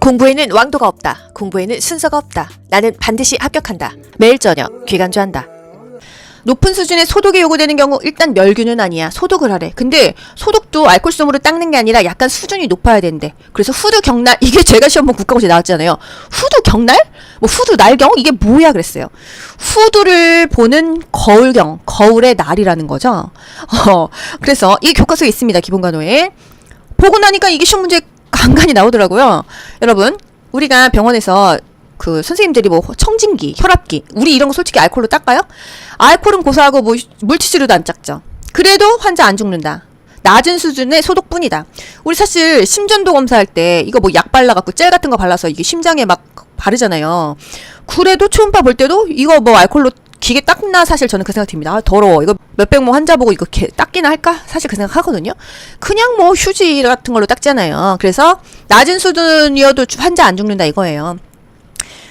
공부에는 왕도가 없다. 공부에는 순서가 없다. 나는 반드시 합격한다. 매일 저녁 귀간주한다. 높은 수준의 소독이 요구되는 경우 일단 멸균은 아니야. 소독을 하래. 근데 소독도 알코올솜으로 닦는 게 아니라 약간 수준이 높아야 된대. 그래서 후두 경날, 이게 제가 시험본 국가고시에 나왔잖아요. 후두 경날? 뭐 후두 날경? 이게 뭐야 그랬어요. 후두를 보는 거울경, 거울의 날이라는 거죠. 그래서 이 교과서에 있습니다. 기본간호에. 보고 나니까 이게 시험 문제 간간히 나오더라고요. 여러분, 우리가 병원에서 그 선생님들이 뭐 청진기, 혈압기, 우리 이런 거 솔직히 알코올로 닦아요? 알코올은 고소하고 뭐 물티슈로도 안 닦죠. 그래도 환자 안 죽는다. 낮은 수준의 소독뿐이다. 우리 사실 심전도 검사할 때 이거 뭐 약 발라갖고 젤 같은 거 발라서 이게 심장에 막 바르잖아요. 그래도 초음파 볼 때도 이거 뭐 알코올로 기계 닦나? 사실 저는 그 생각 듭니다. 아, 더러워. 이거 몇백 모 환자 보고 이거 닦기나 할까? 사실 그 생각 하거든요. 그냥 뭐 휴지 같은 걸로 닦잖아요. 그래서 낮은 수준이어도 환자 안 죽는다 이거예요.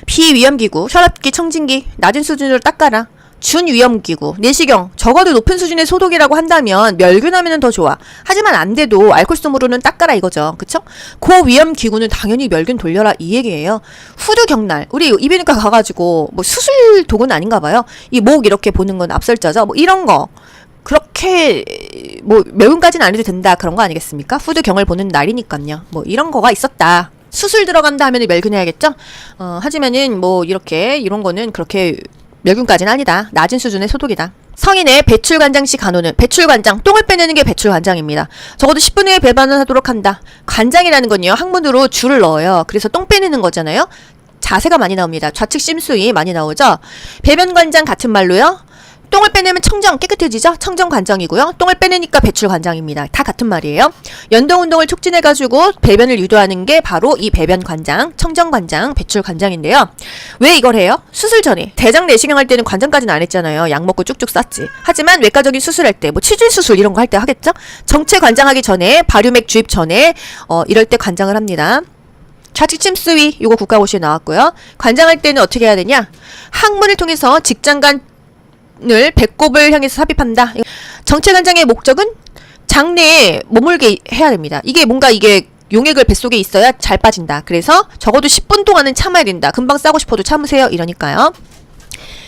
비위험기구, 혈압기, 청진기 낮은 수준으로 닦아라. 준위험기구, 내시경 적어도 높은 수준의 소독이라고 한다면 멸균하면 더 좋아. 하지만 안 돼도 알코올솜으로는 닦아라 이거죠. 그쵸? 고위험기구는 당연히 멸균 돌려라 이 얘기예요. 후두경날, 우리 이비인후과 가가지고 뭐 수술 도구는 아닌가 봐요. 이 목 이렇게 보는 건 압설자죠. 뭐 이런 거 그렇게 뭐 멸균까지는 안 해도 된다 그런 거 아니겠습니까? 후두경을 보는 날이니까요. 뭐 이런 거가 있었다. 수술 들어간다 하면 멸균해야겠죠? 하지만은 뭐 이렇게 이런 거는 그렇게 멸균까지는 아니다. 낮은 수준의 소독이다. 성인의 배출관장 시 간호는 배출관장, 똥을 빼내는 게 배출관장입니다. 적어도 10분 후에 배반을 하도록 한다. 관장이라는 건요, 항문으로 줄을 넣어요. 그래서 똥 빼내는 거잖아요. 자세가 많이 나옵니다. 좌측 심수위 많이 나오죠. 배변관장 같은 말로요. 똥을 빼내면 청정, 깨끗해지죠? 청정관장이고요. 똥을 빼내니까 배출관장입니다. 다 같은 말이에요. 연동운동을 촉진해가지고 배변을 유도하는 게 바로 이 배변관장, 청정관장, 배출관장인데요. 왜 이걸 해요? 수술 전에. 대장 내시경 할 때는 관장까지는 안 했잖아요. 약 먹고 쭉쭉 쌌지. 하지만 외과적인 수술할 때, 뭐 치질수술 이런 거 할 때 하겠죠? 정체 관장하기 전에, 발효맥 주입 전에, 이럴 때 관장을 합니다. 좌측 침수위, 요거 국가고시에 나왔고요. 관장할 때는 어떻게 해야 되냐? 항문을 통해서 직장간 을 배꼽을 향해서 삽입한다. 정체관장의 목적은 장내에 머물게 해야 됩니다. 이게 뭔가 이게 용액을 뱃속에 있어야 잘 빠진다. 그래서 적어도 10분 동안은 참아야 된다. 금방 싸고 싶어도 참으세요. 이러니까요.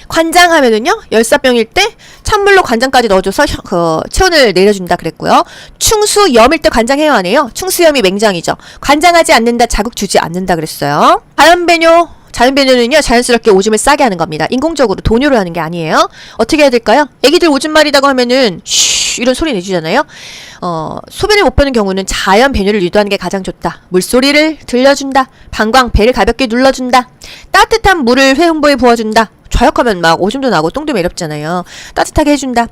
관장하면은요, 열사병일 때 찬물로 관장까지 넣어줘서 체온을 내려준다 그랬고요. 충수염일 때 관장해요 안 해요? 충수염이 맹장이죠. 관장하지 않는다, 자극 주지 않는다 그랬어요. 자연배뇨는요, 자연스럽게 오줌을 싸게 하는 겁니다. 인공적으로 돈유를 하는 게 아니에요. 어떻게 해야 될까요? 애기들 오줌 마리다고 하면은 쉬 이런 소리 내주잖아요. 소변을 못 보는 경우는 자연 배뇨를 유도하는 게 가장 좋다. 물소리를 들려준다. 방광, 배를 가볍게 눌러준다. 따뜻한 물을 회음부에 부어준다. 좌욕하면 막 오줌도 나고 똥도 매렵잖아요. 따뜻하게 해준다.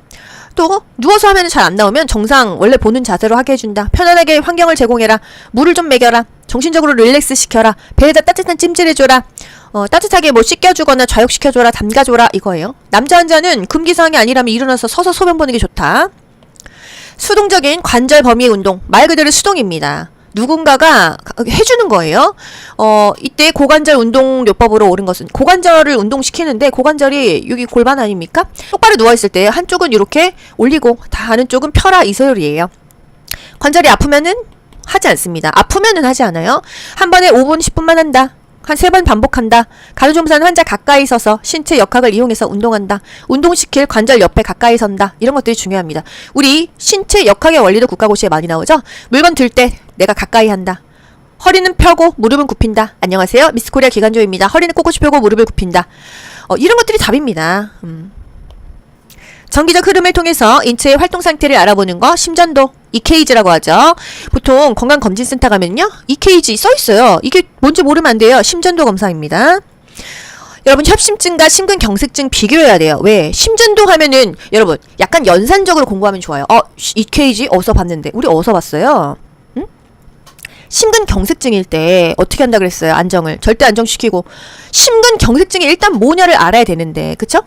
또 누워서 하면 잘 안 나오면 정상 원래 보는 자세로 하게 해준다. 편안하게 환경을 제공해라. 물을 좀 먹여라. 정신적으로 릴렉스 시켜라. 배에다 따뜻한 찜질 해줘라. 따뜻하게 뭐 씻겨주거나 좌욕시켜줘라. 담가줘라. 이거예요. 남자 환자는 금기사항이 아니라면 일어나서 서서 소변 보는 게 좋다. 수동적인 관절 범위의 운동. 말 그대로 수동입니다. 누군가가 해주는 거예요. 이때 고관절 운동요법으로 옳은 것은 고관절을 운동시키는데 고관절이 여기 골반 아닙니까? 똑바로 누워있을 때 한쪽은 이렇게 올리고 다른 쪽은 펴라 이 소리예요. 관절이 아프면은 하지 않습니다. 아프면은 하지 않아요. 한 번에 5분 10분만 한다. 한 3번 반복한다. 간호조무사는 환자 가까이 서서 신체 역학을 이용해서 운동한다. 운동시킬 관절 옆에 가까이 선다. 이런 것들이 중요합니다. 우리 신체 역학의 원리도 국가고시에 많이 나오죠. 물건 들 때 내가 가까이 한다. 허리는 펴고 무릎은 굽힌다. 안녕하세요. 미스코리아 기간조입니다. 허리는 꼿꼿이 펴고 무릎을 굽힌다. 이런 것들이 답입니다. 정기적 흐름을 통해서 인체의 활동 상태를 알아보는 거 심전도 EKG라고 하죠. 보통 건강검진센터 가면요, EKG 써있어요. 이게 뭔지 모르면 안 돼요. 심전도 검사입니다. 여러분, 협심증과 심근경색증 비교해야 돼요. 왜? 심전도 하면은 여러분 약간 연산적으로 공부하면 좋아요. EKG 어디서 봤는데. 우리 어디서 봤어요? 응? 심근경색증일 때 어떻게 한다 그랬어요? 안정을 절대 안정시키고. 심근경색증이 일단 뭐냐를 알아야 되는데, 그쵸?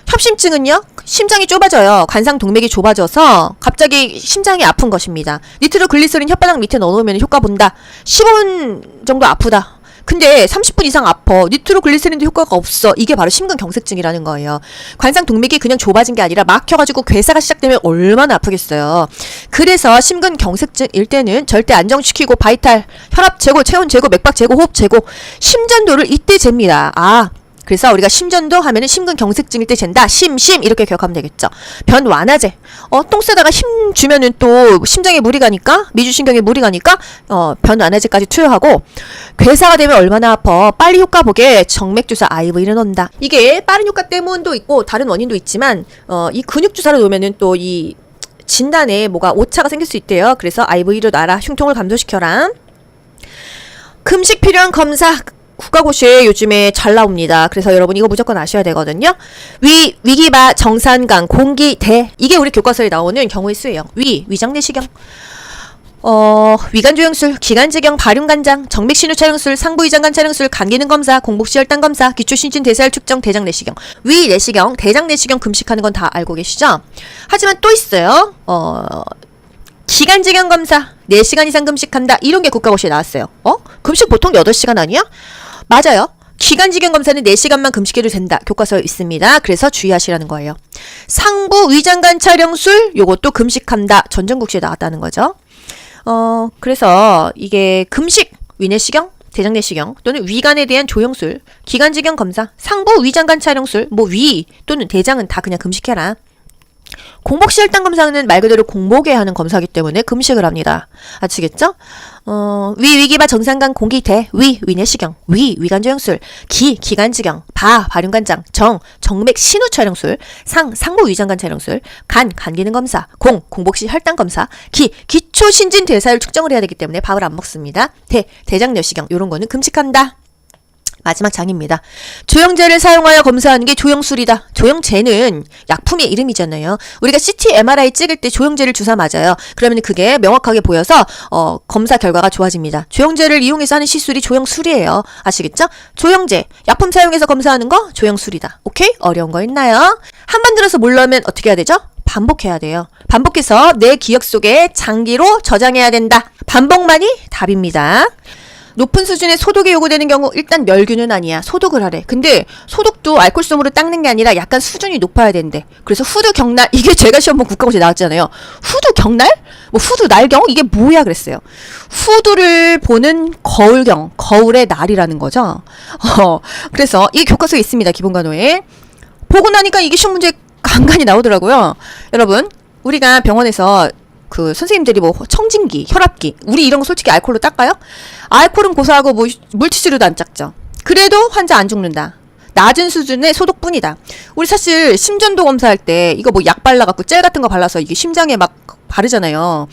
협심증은요, 심장이 좁아져요. 관상동맥이 좁아져서 갑자기 심장이 아픈 것입니다. 니트로글리세린 혓바닥 밑에 넣어놓으면 효과 본다. 15분 정도 아프다. 근데 30분 이상 아파. 니트로글리세린도 효과가 없어. 이게 바로 심근경색증이라는 거예요. 관상 동맥이 그냥 좁아진 게 아니라 막혀가지고 괴사가 시작되면 얼마나 아프겠어요. 그래서 심근경색증일 때는 절대 안정시키고 바이탈, 혈압 제고, 체온 제고, 맥박 제고, 호흡 제고, 심전도를 이때 잽니다. 그래서 우리가 심전도 하면은 심근경색증일 때 잰다. 심심 이렇게 기억하면 되겠죠. 변 완화제. 똥 싸다가 힘 주면은 또 심장에 무리 가니까, 미주신경에 무리 가니까 변 완화제까지 투여하고, 괴사가 되면 얼마나 아파. 빨리 효과 보게 정맥주사 IV를 넣는다. 이게 빠른 효과 때문도 있고 다른 원인도 있지만 이 근육주사를 놓으면은 또 이 진단에 뭐가 오차가 생길 수 있대요. 그래서 IV로 놔라. 흉통을 감소시켜라. 금식 필요한 검사 국가고시에 요즘에 잘 나옵니다. 그래서 여러분 이거 무조건 아셔야 되거든요. 위기바, 정산강, 공기, 대. 이게 우리 교과서에 나오는 경우의 수예요. 위장내시경, 위관조영술, 기관지경, 발흉간장, 정맥신호 촬영술, 상부위장관 촬영술, 간기능검사, 공복시혈당 검사, 기초신진 대사율 측정, 대장내시경. 위내시경, 대장내시경 금식하는 건 다 알고 계시죠? 하지만 또 있어요. 기관지경 검사, 4시간 이상 금식한다. 이런 게 국가고시에 나왔어요. 금식 보통 8시간 아니야? 맞아요. 기관지경 검사는 4시간만 금식해도 된다. 교과서에 있습니다. 그래서 주의하시라는 거예요. 상부 위장관 촬영술, 요것도 금식한다. 전전국시에 나왔다는 거죠. 그래서 이게 금식, 위내시경, 대장내시경 또는 위관에 대한 조영술, 기관지경 검사, 상부 위장관 촬영술, 위 또는 대장은 다 그냥 금식해라. 공복시혈당 검사는 말 그대로 공복에 하는 검사이기 때문에 금식을 합니다. 아시겠죠? 위기바, 정상간, 공기, 대, 위내시경, 위관조영술, 기관지경, 발흉간장, 정맥 신호 촬영술, 상부 위장관 촬영술, 간기능 검사, 공복시 혈당 검사, 기초신진 대사율 측정을 해야 되기 때문에 밥을 안 먹습니다. 대장내시경, 요런 거는 금식한다. 마지막 장입니다. 조영제를 사용하여 검사하는 게 조영술이다. 조영제는 약품의 이름이잖아요. 우리가 CT, MRI 찍을 때 조영제를 주사 맞아요. 그러면 그게 명확하게 보여서 검사 결과가 좋아집니다. 조영제를 이용해서 하는 시술이 조영술이에요. 아시겠죠? 조영제, 약품 사용해서 검사하는 거 조영술이다. 오케이? 어려운 거 있나요? 한 번 들어서 몰라면 어떻게 해야 되죠? 반복해야 돼요. 반복해서 내 기억 속에 장기로 저장해야 된다. 반복만이 답입니다. 높은 수준의 소독이 요구되는 경우 일단 멸균은 아니야. 소독을 하래. 근데 소독도 알코올솜으로 닦는 게 아니라 약간 수준이 높아야 된대. 그래서 후두 경날, 이게 제가 시험본 국가고시에 나왔잖아요. 후두 경날? 후두 날경? 이게 뭐야 그랬어요. 후두를 보는 거울경, 거울의 날이라는 거죠. 그래서 이 교과서에 있습니다. 기본간호에. 보고 나니까 이게 시험 문제 간간히 나오더라고요. 여러분, 우리가 병원에서 그 선생님들이 청진기, 혈압기, 우리 이런 거 솔직히 알코올로 닦아요? 알코올은 고소하고 물티슈로도 안 닦죠. 그래도 환자 안 죽는다. 낮은 수준의 소독뿐이다. 우리 사실 심전도 검사할 때 이거 약 발라갖고 젤 같은 거 발라서 이게 심장에 막 바르잖아요.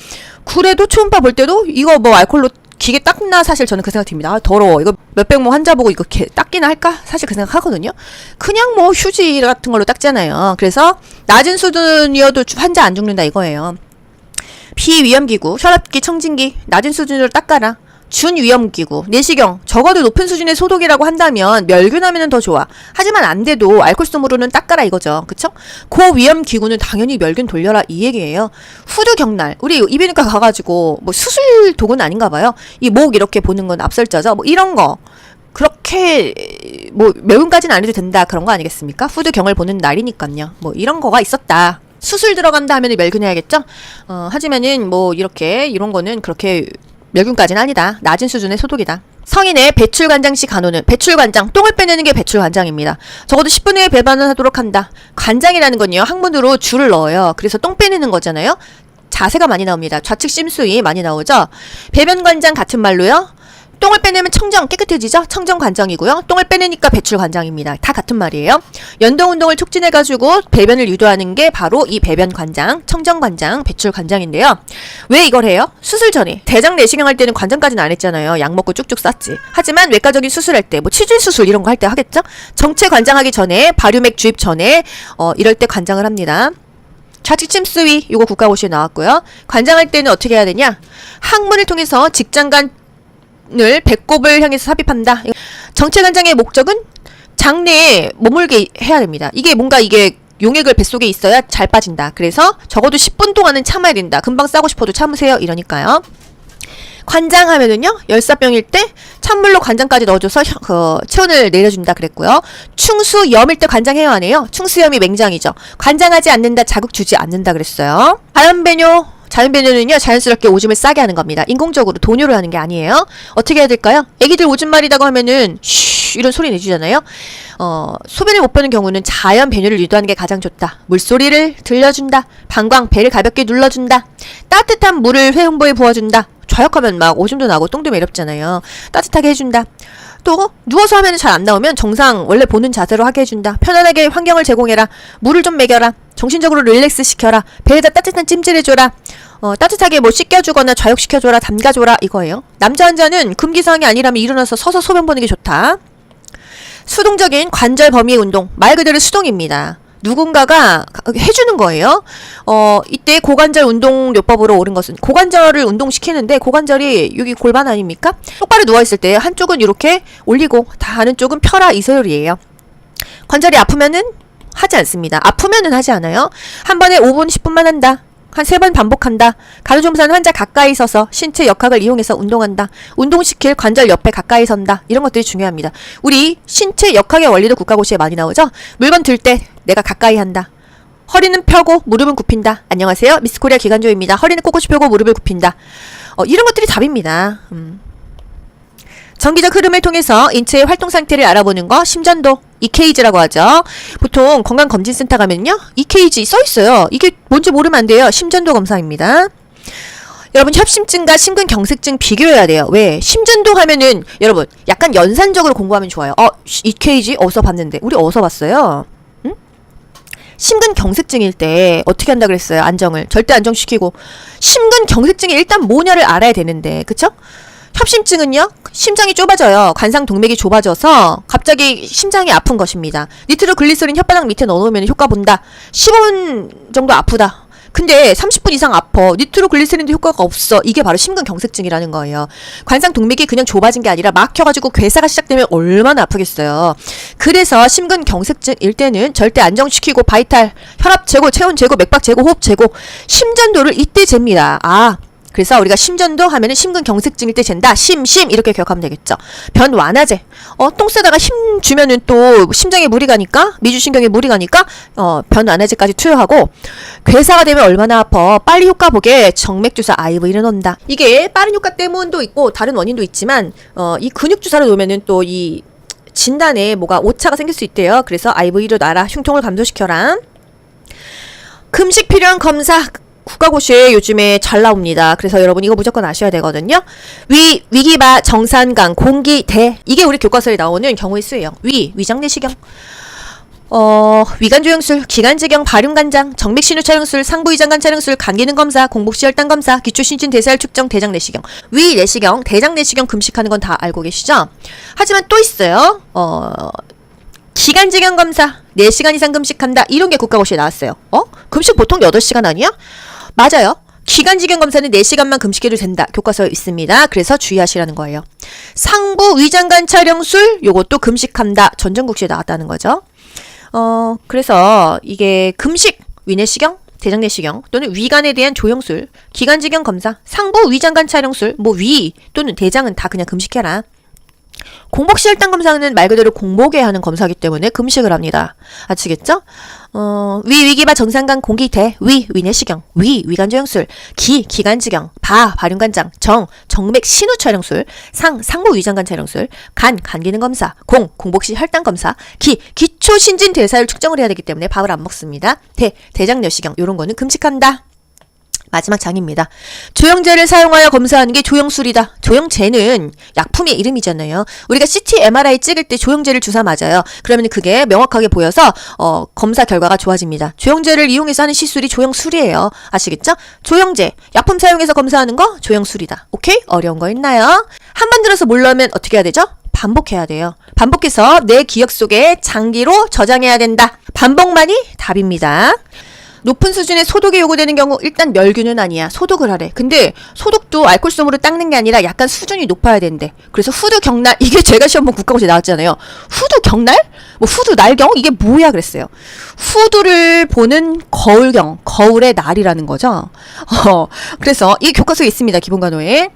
그래도 초음파 볼 때도 이거 알코올로 기계 닦나? 사실 저는 그 생각 듭니다. 더러워. 이거 몇백 환자 보고 이거 닦기나 할까? 사실 그 생각 하거든요. 그냥 휴지 같은 걸로 닦잖아요. 그래서 낮은 수준이어도 환자 안 죽는다 이거예요. 비위험기구, 혈압기, 청진기 낮은 수준으로 닦아라. 준위험기구, 내시경 적어도 높은 수준의 소독이라고 한다면 멸균하면 더 좋아. 하지만 안 돼도 알코올솜으로는 닦아라 이거죠. 그쵸? 고위험기구는 당연히 멸균 돌려라 이 얘기예요. 후두경날, 우리 이비인후과 가가지고 수술 도구는 아닌가 봐요. 이 목 이렇게 보는 건 압설자죠. 이런 거 그렇게 멸균까지는 안 해도 된다 그런 거 아니겠습니까? 후두경을 보는 날이니까요. 이런 거가 있었다. 수술 들어간다 하면 멸균해야겠죠? 하지만은 이런 거는 그렇게 멸균까지는 아니다. 낮은 수준의 소독이다. 성인의 배출관장 시 간호는 배출관장, 똥을 빼내는 게 배출관장입니다. 적어도 10분 후에 배반을 하도록 한다. 관장이라는 건요, 항문으로 줄을 넣어요. 그래서 똥 빼내는 거잖아요. 자세가 많이 나옵니다. 좌측 심수위 많이 나오죠. 배변관장 같은 말로요. 똥을 빼내면 청정, 깨끗해지죠? 청정관장이고요. 똥을 빼내니까 배출관장입니다. 다 같은 말이에요. 연동운동을 촉진해가지고 배변을 유도하는 게 바로 이 배변관장, 청정관장, 배출관장인데요. 왜 이걸 해요? 수술 전에. 대장 내시경 할 때는 관장까지는 안 했잖아요. 약 먹고 쭉쭉 쌌지. 하지만 외과적인 수술할 때, 치질 수술 이런 거 할 때 하겠죠? 정체 관장하기 전에, 발효맥 주입 전에, 이럴 때 관장을 합니다. 좌측 침수위, 이거 국가고시에 나왔고요. 관장할 때는 어떻게 해야 되냐? 항문을 통해서 직장간 을 배꼽을 향해서 삽입한다. 정체관장의 목적은 장내에 머물게 해야 됩니다. 이게 용액을 뱃속에 있어야 잘 빠진다. 그래서 적어도 10분 동안은 참아야 된다. 금방 싸고 싶어도 참으세요. 이러니까요. 관장하면은요, 열사병일 때 찬물로 관장까지 넣어줘서 체온을 내려준다 그랬고요. 충수염일 때 관장해야 하네요. 충수염이 맹장이죠. 관장하지 않는다, 자극 주지 않는다 그랬어요. 자연배뇨는요, 자연스럽게 오줌을 싸게 하는 겁니다. 인공적으로 돈유를 하는 게 아니에요. 어떻게 해야 될까요? 애기들 오줌 마리다고 하면은 쉬 이런 소리 내주잖아요. 소변을 못 보는 경우는 자연 배뇨를 유도하는 게 가장 좋다. 물소리를 들려준다. 방광, 배를 가볍게 눌러준다. 따뜻한 물을 회음부에 부어준다. 좌욕하면 막 오줌도 나고 똥도 매렵잖아요. 따뜻하게 해준다. 또 누워서 하면 잘 안 나오면 정상 원래 보는 자세로 하게 해준다. 편안하게 환경을 제공해라. 물을 좀 먹여라. 정신적으로 릴렉스 시켜라. 배에다 따뜻한 찜질 해줘라. 따뜻하게 뭐 씻겨주거나 좌욕시켜줘라. 담가줘라. 이거예요. 남자 환자는 금기사항이 아니라면 일어나서 서서 소변 보는 게 좋다. 수동적인 관절 범위의 운동. 말 그대로 수동입니다. 누군가가 해주는 거예요. 이때 고관절 운동요법으로 옳은 것은 고관절을 운동시키는데 고관절이 여기 골반 아닙니까? 똑바로 누워있을 때 한쪽은 이렇게 올리고 다른 쪽은 펴라 이 소리예요. 관절이 아프면은 하지 않습니다. 아프면은 하지 않아요. 한 번에 5분 10분만 한다. 한 3번 반복한다. 간호조무사는 환자 가까이 서서 신체 역학을 이용해서 운동한다. 운동시킬 관절 옆에 가까이 선다. 이런 것들이 중요합니다. 우리 신체 역학의 원리도 국가고시에 많이 나오죠? 물건 들 때 내가 가까이 한다. 허리는 펴고 무릎은 굽힌다. 안녕하세요. 미스코리아 기간조입니다. 허리는 꼿꼿이 펴고 무릎을 굽힌다. 이런 것들이 답입니다. 정기적 흐름을 통해서 인체의 활동 상태를 알아보는 거 심전도 EKG라고 하죠. 보통 건강검진센터 가면요 EKG 써있어요. 이게 뭔지 모르면 안 돼요. 심전도 검사입니다. 여러분 협심증과 심근경색증 비교해야 돼요. 왜? 심전도 하면은 여러분 약간 연산적으로 공부하면 좋아요. EKG 어디서 봤는데 우리 어디서 봤어요? 심근경색증일 때 어떻게 한다 그랬어요? 안정을 절대 안정시키고 심근경색증이 일단 뭐냐를 알아야 되는데 그쵸? 협심증은요 심장이 좁아져요. 관상동맥이 좁아져서 갑자기 심장이 아픈 것입니다. 니트로글리세린 혓바닥 밑에 넣어놓으면 효과 본다. 15분 정도 아프다. 근데 30분 이상 아파. 니트로글리세린도 효과가 없어. 이게 바로 심근경색증이라는 거예요. 관상동맥이 그냥 좁아진 게 아니라 막혀가지고 괴사가 시작되면 얼마나 아프겠어요. 그래서 심근경색증일 때는 절대 안정시키고 바이탈, 혈압 재고, 체온 재고, 맥박 재고, 호흡 재고 심전도를 이때 잽니다. 그래서 우리가 심전도 하면은 심근경색증일 때 잰다. 심 이렇게 기억하면 되겠죠. 변 완화제. 똥 싸다가 힘 주면은 또 심장에 무리 가니까 미주신경에 무리 가니까 변 완화제까지 투여하고 괴사가 되면 얼마나 아파. 빨리 효과 보게 정맥주사 IV를 넣는다. 이게 빠른 효과 때문도 있고 다른 원인도 있지만 이 근육주사를 놓으면은 또 이 진단에 뭐가 오차가 생길 수 있대요. 그래서 IV로 놔라. 흉통을 감소시켜라. 금식 필요한 검사 국가고시에 요즘에 잘 나옵니다. 그래서 여러분 이거 무조건 아셔야 되거든요. 위기바, 정산강, 공기, 대 이게 우리 교과서에 나오는 경우의 수예요. 위장내시경, 위관조영술, 기관지경, 발흉간장, 정맥신우 촬영술, 상부위장관 촬영술, 간기능검사, 공복시혈당 검사, 기초신진 대사율 측정, 대장내시경, 위내시경, 대장내시경 금식하는 건 다 알고 계시죠? 하지만 또 있어요. 기관지경 검사 4시간 이상 금식한다. 이런 게 국가고시에 나왔어요. 금식 보통 8시간 아니야? 맞아요. 기관지경 검사는 4시간만 금식해도 된다. 교과서에 있습니다. 그래서 주의하시라는 거예요. 상부 위장관 촬영술 요것도 금식한다. 전전국시에 나왔다는 거죠. 그래서 이게 금식, 위내시경, 대장내시경 또는 위관에 대한 조영술, 기관지경 검사, 상부 위장관 촬영술, 위 또는 대장은 다 그냥 금식해라. 공복시혈당 검사는 말 그대로 공복에 하는 검사이기 때문에 금식을 합니다. 아시겠죠? 위기바 정상간 공기대, 위내시경, 위관조영술, 기관지경, 발흉간장, 정맥 신우 촬영술, 상부 위장관 촬영술, 간기능 검사, 공복시 혈당 검사, 기초신진 대사율 측정을 해야 되기 때문에 밥을 안 먹습니다. 대장내시경 요런 거는 금식한다. 마지막 장입니다. 조영제를 사용하여 검사하는 게 조영술이다. 조영제는 약품의 이름이잖아요. 우리가 CT, MRI 찍을 때 조영제를 주사 맞아요. 그러면 그게 명확하게 보여서 검사 결과가 좋아집니다. 조영제를 이용해서 하는 시술이 조영술이에요. 아시겠죠? 조영제, 약품 사용해서 검사하는 거 조영술이다. 오케이? 어려운 거 있나요? 한 번 들어서 몰라면 어떻게 해야 되죠? 반복해야 돼요. 반복해서 내 기억 속에 장기로 저장해야 된다. 반복만이 답입니다. 높은 수준의 소독이 요구되는 경우 일단 멸균은 아니야. 소독을 하래. 근데 소독도 알코올솜으로 닦는 게 아니라 약간 수준이 높아야 된대. 그래서 후두 경날 이게 제가 시험본 국가고시에 나왔잖아요. 후두 경날? 후두 날경? 이게 뭐야 그랬어요. 후두를 보는 거울경, 거울의 날이라는 거죠. 그래서 이 교과서에 있습니다. 기본간호에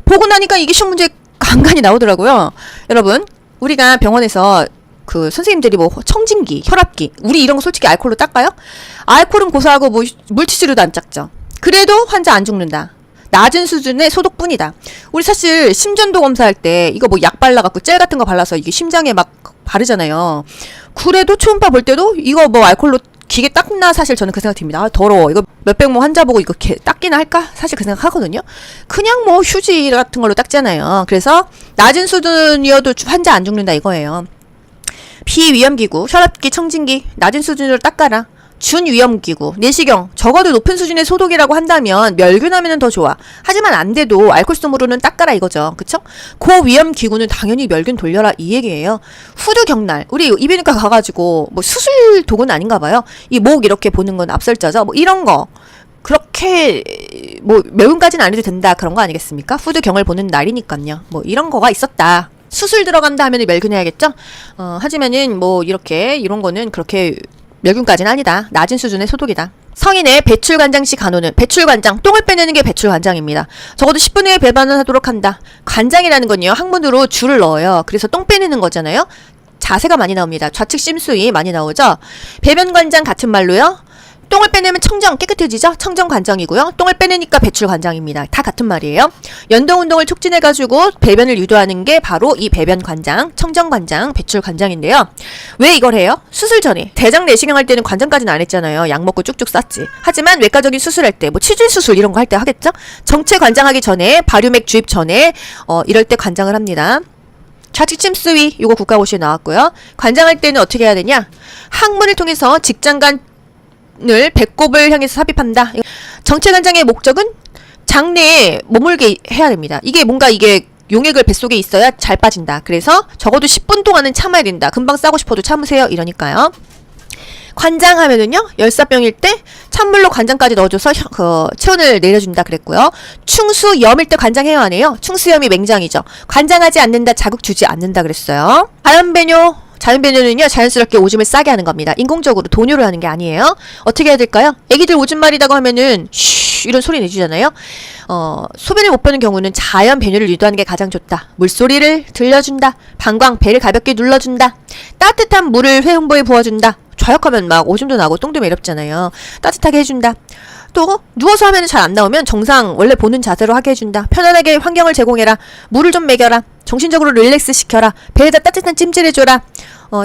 보고 나니까 이게 시험 문제 간간히 나오더라고요. 여러분, 우리가 병원에서 그 선생님들이 뭐 청진기, 혈압기, 우리 이런 거 솔직히 알코올로 닦아요? 알코올은 고소하고 뭐 물티슈로도 안 닦죠. 그래도 환자 안 죽는다. 낮은 수준의 소독뿐이다. 우리 사실 심전도 검사할 때 이거 뭐 약 발라갖고 젤 같은 거 발라서 이게 심장에 막 바르잖아요. 그래도 초음파 볼 때도 이거 뭐 알코올로 기계 닦나 사실 저는 그 생각 듭니다. 아, 더러워. 이거 몇백 모 환자 보고 이거 닦기나 할까? 사실 그 생각 하거든요. 그냥 뭐 휴지 같은 걸로 닦잖아요. 그래서 낮은 수준이어도 환자 안 죽는다 이거예요. 비위험기구, 혈압기, 청진기 낮은 수준으로 닦아라. 준위험기구, 내시경 적어도 높은 수준의 소독이라고 한다면 멸균하면 더 좋아. 하지만 안 돼도 알코올수dom으로는 닦아라 이거죠. 그쵸? 고위험기구는 당연히 멸균 돌려라 이 얘기예요. 후두경날, 우리 이비인후과 가가지고 뭐 수술 도구는 아닌가 봐요. 이 목 이렇게 보는 건 압설자죠. 뭐 이런 거 그렇게 뭐 멸균까지는 안 해도 된다 그런 거 아니겠습니까? 후두경을 보는 날이니까요. 뭐 이런 거가 있었다. 수술 들어간다 하면 멸균해야겠죠? 하지만은 뭐 이렇게 이런 거는 그렇게 멸균까지는 아니다. 낮은 수준의 소독이다. 성인의 배출관장 시 간호는 배출관장, 똥을 빼내는 게 배출관장입니다. 적어도 10분 후에 배반을 하도록 한다. 관장이라는 건요, 항문으로 줄을 넣어요. 그래서 똥 빼내는 거잖아요. 자세가 많이 나옵니다. 좌측 심수위 많이 나오죠. 배변관장 같은 말로요. 똥을 빼내면 청정 깨끗해지죠. 청정관장이고요. 똥을 빼내니까 배출관장입니다. 다 같은 말이에요. 연동운동을 촉진해가지고 배변을 유도하는 게 바로 이 배변관장, 청정관장, 배출관장인데요. 왜 이걸 해요? 수술 전에 대장 내시경 할 때는 관장까지는 안 했잖아요. 약 먹고 쭉쭉 쌌지. 하지만 외과적인 수술할 때 뭐 치질 수술 이런 거 할 때 하겠죠. 정체 관장하기 전에 발효맥 주입 전에 이럴 때 관장을 합니다. 좌측 침수위 요거 국가고시에 나왔고요. 관장할 때는 어떻게 해야 되냐? 항문을 통해서 직장간 을 배꼽을 향해서 삽입한다. 정체관장의 목적은 장내에 머물게 해야 됩니다. 이게 뭔가 이게 용액을 뱃속에 있어야 잘 빠진다. 그래서 적어도 10분 동안은 참아야 된다. 금방 싸고 싶어도 참으세요. 이러니까요. 관장하면은요, 열사병일 때 찬물로 관장까지 넣어줘서 체온을 내려준다 그랬고요. 충수염일 때 관장해야 하네요. 충수염이 맹장이죠. 관장하지 않는다, 자극 주지 않는다 그랬어요. 자연배뇨는요, 자연스럽게 오줌을 싸게 하는 겁니다. 인공적으로 돈유를 하는 게 아니에요. 어떻게 해야 될까요? 애기들 오줌 마리다고 하면은 쉬 이런 소리 내주잖아요. 소변을 못 보는 경우는 자연 배뇨를 유도하는 게 가장 좋다. 물소리를 들려준다. 방광, 배를 가볍게 눌러준다. 따뜻한 물을 회음부에 부어준다. 좌욕하면 막 오줌도 나고 똥도 매렵잖아요. 따뜻하게 해준다. 또 누워서 하면 잘 안 나오면 정상 원래 보는 자세로 하게 해준다. 편안하게 환경을 제공해라. 물을 좀 먹여라. 정신적으로 릴렉스 시켜라. 배에다 따뜻한 찜질 해줘라.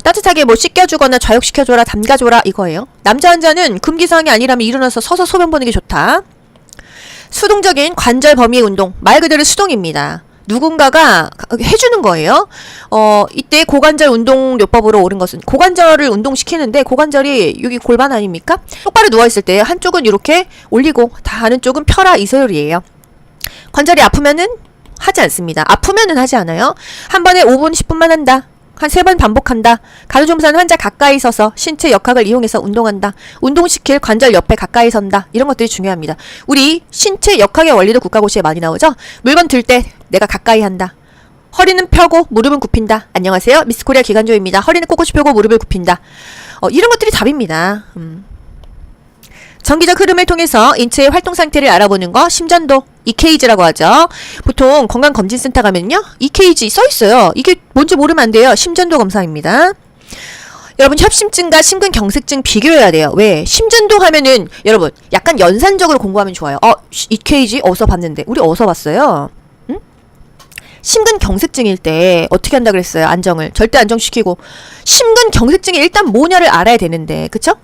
따뜻하게 뭐 씻겨주거나 좌욕시켜줘라. 담가줘라 이거예요. 남자 환자는 금기사항이 아니라면 일어나서 서서 소변 보는 게 좋다. 수동적인 관절 범위의 운동, 말 그대로 수동입니다. 누군가가 해주는 거예요. 이때 고관절 운동요법으로 옳은 것은 고관절을 운동시키는데 고관절이 여기 골반 아닙니까? 똑바로 누워있을 때 한쪽은 이렇게 올리고 다른 쪽은 펴라 이 소리예요. 관절이 아프면은 하지 않습니다. 아프면은 하지 않아요. 한 번에 5분 10분만 한다. 한 3번 반복한다. 간호조무사는 환자 가까이 서서 신체 역학을 이용해서 운동한다. 운동시킬 관절 옆에 가까이 선다. 이런 것들이 중요합니다. 우리 신체 역학의 원리도 국가고시에 많이 나오죠. 물건 들 때 내가 가까이 한다. 허리는 펴고 무릎은 굽힌다. 안녕하세요. 미스코리아 기간조입니다. 허리는 꼿꼿이 펴고 무릎을 굽힌다. 이런 것들이 답입니다. 정기적 흐름을 통해서 인체의 활동 상태를 알아보는 거 심전도 EKG라고 하죠. 보통 건강검진센터 가면요 EKG 써있어요. 이게 뭔지 모르면 안 돼요. 심전도 검사입니다. 여러분 협심증과 심근경색증 비교해야 돼요. 왜? 심전도 하면은 여러분 약간 연산적으로 공부하면 좋아요. EKG 어디서 봤는데 우리 어디서 봤어요? 응? 심근경색증일 때 어떻게 한다 그랬어요? 안정을 절대 안정시키고 심근경색증이 일단 뭐냐를 알아야 되는데 그쵸?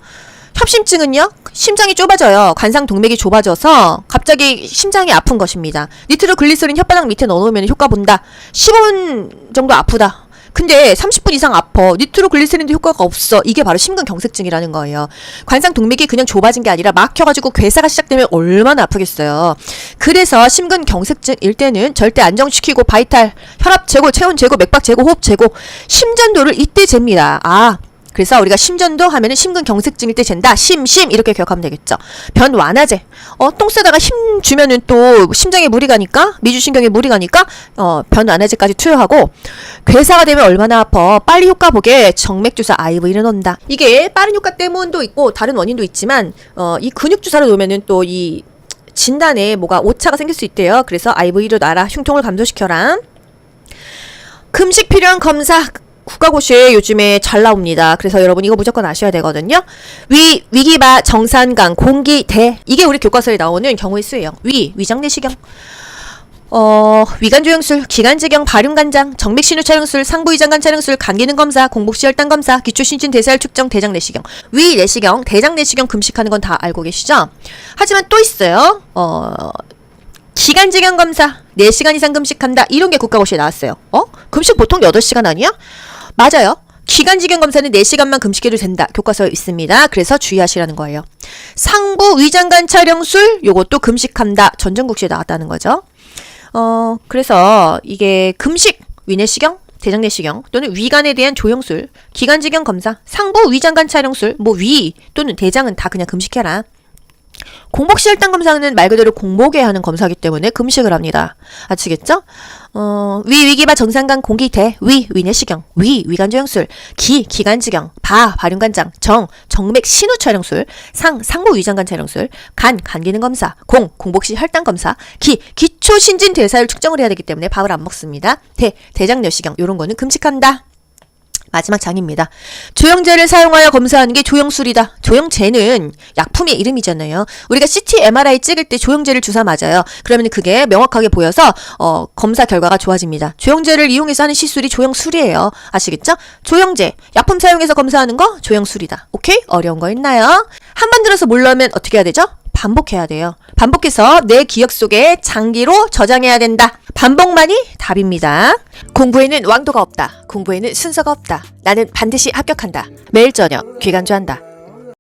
협심증은요, 심장이 좁아져요. 관상동맥이 좁아져서 갑자기 심장이 아픈 것입니다. 니트로글리세린 혓바닥 밑에 넣어놓으면 효과 본다. 15분 정도 아프다. 근데 30분 이상 아파. 니트로글리세린도 효과가 없어. 이게 바로 심근경색증이라는 거예요. 관상동맥이 그냥 좁아진 게 아니라 막혀가지고 괴사가 시작되면 얼마나 아프겠어요. 그래서 심근경색증일 때는 절대 안정시키고 바이탈, 혈압 제고, 체온 제고, 맥박 제고, 호흡 제고, 심전도를 이때 잽니다. 그래서 우리가 심전도 하면은 심근경색증일 때 잰다. 심심 이렇게 기억하면 되겠죠. 변 완화제. 똥 싸다가 힘 주면은 또 심장에 무리 가니까 미주신경에 무리 가니까 변 완화제까지 투여하고 괴사가 되면 얼마나 아파. 빨리 효과 보게 정맥주사 IV를 넣는다. 이게 빠른 효과 때문도 있고 다른 원인도 있지만 이 근육주사를 놓으면은 또 이 진단에 뭐가 오차가 생길 수 있대요. 그래서 IV로 놔라. 흉통을 감소시켜라. 금식 필요한 검사 국가고시에 요즘에 잘 나옵니다. 그래서 여러분 이거 무조건 아셔야 되거든요. 위기바, 정산강, 공기, 대. 이게 우리 교과서에 나오는 경우의 수예요. 위장내시경. 위관조영술, 기관지경, 발흉간장, 정맥신호 촬영술, 상부위장관 촬영술, 간기능 검사, 공복시 혈당 검사, 기초신진 대사율 측정, 대장내시경. 위내시경, 대장내시경 금식하는 건 다 알고 계시죠? 하지만 또 있어요. 기관지경 검사, 4시간 이상 금식한다. 이런 게 국가고시에 나왔어요. 금식 보통 8시간 아니야? 맞아요. 기관지경 검사는 4시간만 금식해도 된다. 교과서에 있습니다. 그래서 주의하시라는 거예요. 상부 위장관 촬영술, 요것도 금식한다. 전전국시에 나왔다는 거죠. 그래서 이게 금식, 위내시경, 대장내시경 또는 위관에 대한 조영술, 기관지경 검사, 상부 위장관 촬영술, 뭐 위 또는 대장은 다 그냥 금식해라. 공복시 혈당 검사는 말 그대로 공복에 하는 검사이기 때문에 금식을 합니다. 아시겠죠? 위기바 정상간 공기 대 위내시경, 위관조영술, 기관지경, 발흉간장, 정맥 신호 촬영술, 상부 위장관 촬영술, 간기능 검사, 공복시 혈당 검사, 기초 신진 대사율 측정을 해야 되기 때문에 밥을 안 먹습니다. 대장내시경 요런 거는 금식한다. 마지막 장입니다. 조영제를 사용하여 검사하는 게 조영술이다. 조영제는 약품의 이름이잖아요. 우리가 CT, MRI 찍을 때 조영제를 주사 맞아요. 그러면 그게 명확하게 보여서 검사 결과가 좋아집니다. 조영제를 이용해서 하는 시술이 조영술이에요. 아시겠죠? 조영제, 약품 사용해서 검사하는 거 조영술이다. 오케이? 어려운 거 있나요? 한 번 들어서 몰라면 어떻게 해야 되죠? 반복해야 돼요. 반복해서 내 기억 속에 장기로 저장해야 된다. 반복만이 답입니다. 공부에는 왕도가 없다. 공부에는 순서가 없다. 나는 반드시 합격한다. 매일 저녁 귀간주한다.